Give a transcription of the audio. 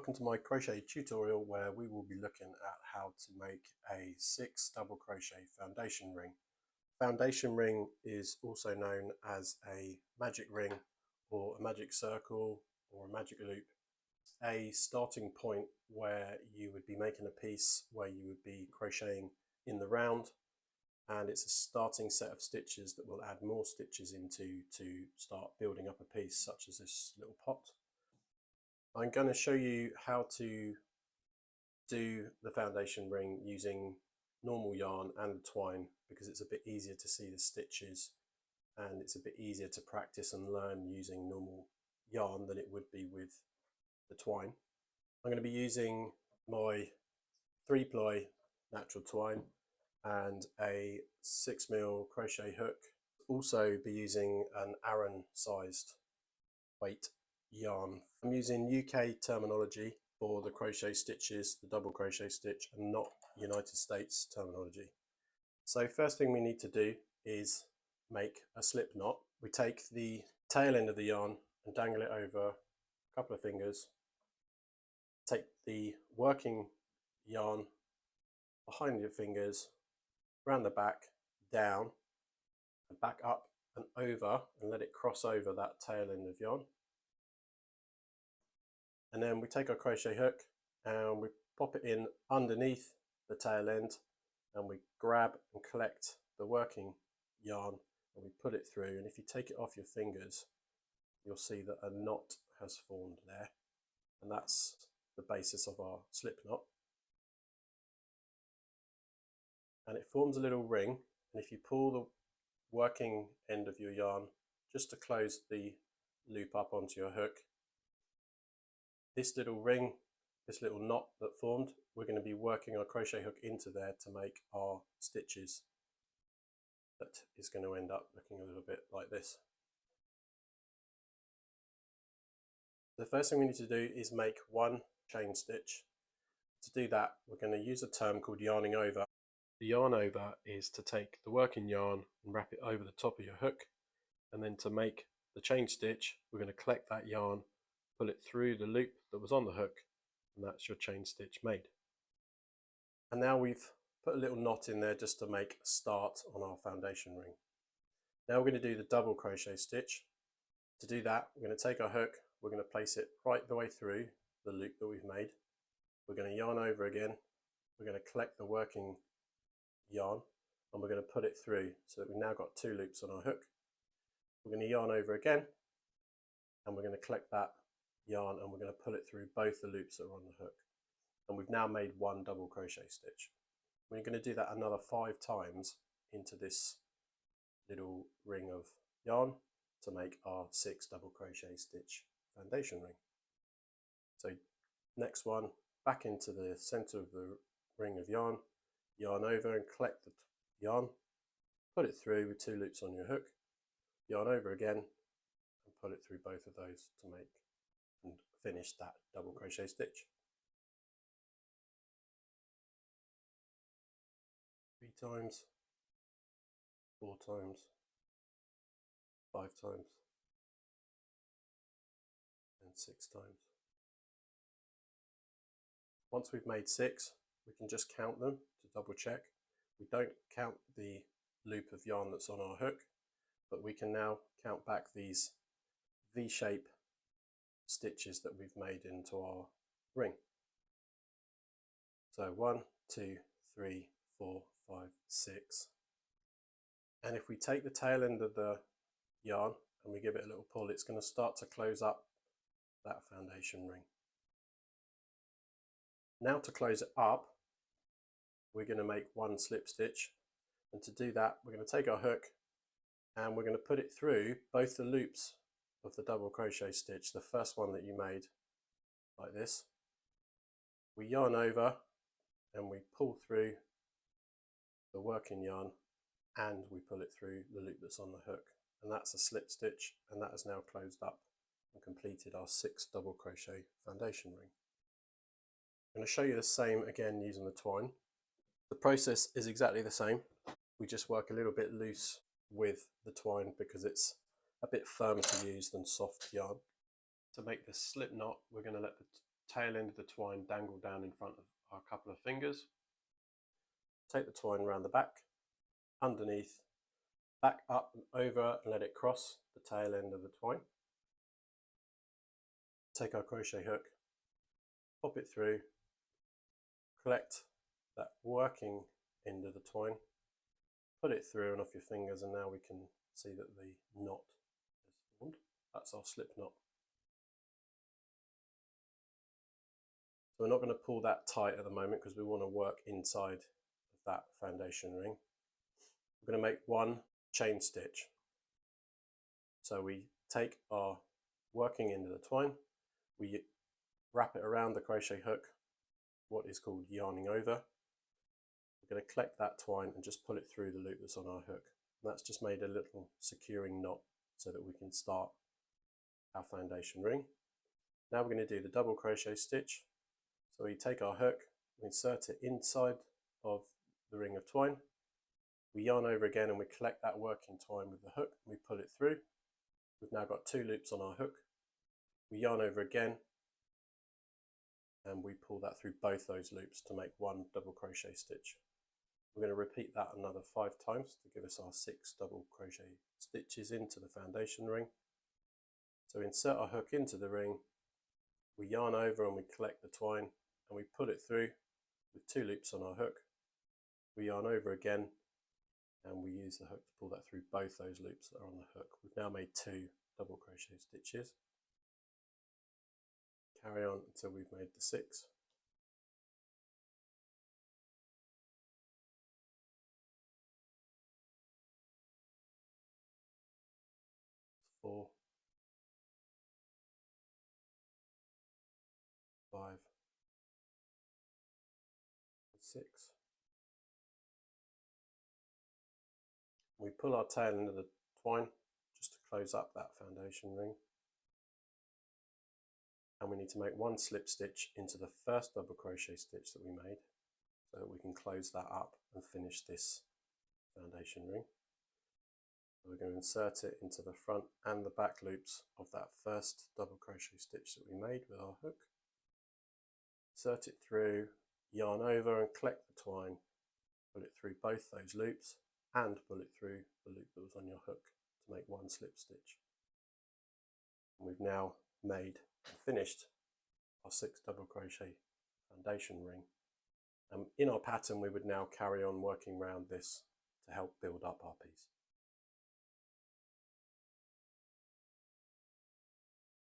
welcome to my crochet tutorial where we will be looking at how to make a 6 double crochet foundation ring. Foundation ring is also known as a magic ring or a magic circle or a magic loop. A starting point where you would be making a piece where you would be crocheting in the round, and it's a starting set of stitches that will add more stitches into to start building up a piece, such as this little pot. I'm going to show you how to do the foundation ring using normal yarn and the twine, because it's a bit easier to see the stitches and it's a bit easier to practice and learn using normal yarn than it would be with the twine. I'm going to be using my 3-ply natural twine and a 6mm crochet hook. Also be using an Aran sized weight yarn. I'm using UK terminology for the crochet stitches, the double crochet stitch, and not United States terminology. So first thing we need to do is make a slip knot. We take the tail end of the yarn and dangle it over a couple of fingers. Take the working yarn behind your fingers, around the back, down, and back up and over, and let it cross over that tail end of yarn. And then we take our crochet hook and we pop it in underneath the tail end, and we grab and collect the working yarn and we put it through. And if you take it off your fingers, you'll see that a knot has formed there, and that's the basis of our slip knot. And it forms a little ring, and if you pull the working end of your yarn just to close the loop up onto your hook, this little ring, this little knot that formed, we're going to be working our crochet hook into there to make our stitches. That is going to end up looking a little bit like this. The first thing we need to do is make one chain stitch. To do that, we're going to use a term called yarning over. The yarn over is to take the working yarn and wrap it over the top of your hook, and then to make the chain stitch, we're going to collect that yarn, pull it through the loop that was on the hook, and that's your chain stitch made. And now we've put a little knot in there just to make a start on our foundation ring. Now we're going to do the double crochet stitch. To do that, we're going to take our hook, we're going to place it right the way through the loop that we've made. We're going to yarn over again, we're going to collect the working yarn, and we're going to put it through so that we've now got 2 loops on our hook. We're going to yarn over again, and we're going to collect that yarn and we're going to pull it through both the loops that are on the hook, and we've now made 1 double crochet stitch. We're going to do that another 5 times into this little ring of yarn to make our 6 double crochet stitch foundation ring. So next one, back into the center of the ring of yarn, yarn over and collect the yarn, put it through with 2 loops on your hook, yarn over again and pull it through both of those to make and finish that double crochet stitch. 3 times, 4 times, 5 times, and 6 times. Once we've made 6, we can just count them to double check. We don't count the loop of yarn that's on our hook, but we can now count back these V-shape stitches that we've made into our ring. So 1, 2, 3, 4, 5, 6. And if we take the tail end of the yarn and we give it a little pull, it's going to start to close up that foundation ring. Now to close it up, we're going to make 1 slip stitch, and to do that we're going to take our hook and we're going to put it through both the loops of the double crochet stitch, the first one that you made, like this. We yarn over and we pull through the working yarn and we pull it through the loop that's on the hook, and that's a slip stitch, and that has now closed up and completed our 6 double crochet foundation ring. I'm going to show you the same again using the twine. The process is exactly the same. We just work a little bit loose with the twine because it's a bit firmer to use than soft yarn. To make this slip knot, we're going to let the tail end of the twine dangle down in front of our couple of fingers. Take the twine around the back, underneath, back up and over, and let it cross the tail end of the twine. Take our crochet hook, pop it through, collect that working end of the twine, put it through and off your fingers, and now we can see that the knot is formed. That's our slip knot. So we're not going to pull that tight at the moment because we want to work inside of that foundation ring. We're going to make one chain stitch. So we take our working end of the twine, we wrap it around the crochet hook, what is called yarning over. We're going to collect that twine and just pull it through the loop that's on our hook. And that's just made a little securing knot so that we can start our foundation ring. Now we're going to do the double crochet stitch. So we take our hook, we insert it inside of the ring of twine, we yarn over again and we collect that working twine with the hook, and we pull it through. We've now got 2 loops on our hook. We yarn over again and we pull that through both those loops to make one double crochet stitch. We're going to repeat that another 5 times to give us our 6 double crochet stitches into the foundation ring. So insert our hook into the ring, we yarn over and we collect the twine and we pull it through with 2 loops on our hook. We yarn over again and we use the hook to pull that through both those loops that are on the hook. We've now made 2 double crochet stitches. Carry on until we've made the 6. 4, 5, 6. We pull our tail into the twine just to close up that foundation ring. And we need to make 1 slip stitch into the first double crochet stitch that we made so that we can close that up and finish this foundation ring. So we're going to insert it into the front and the back loops of that first double crochet stitch that we made with our hook. Insert it through, yarn over and collect the twine, pull it through both those loops and pull it through the loop that was on your hook to make 1 slip stitch. And we've now made and finished our 6 double crochet foundation ring. In our pattern we would now carry on working around this to help build up our piece.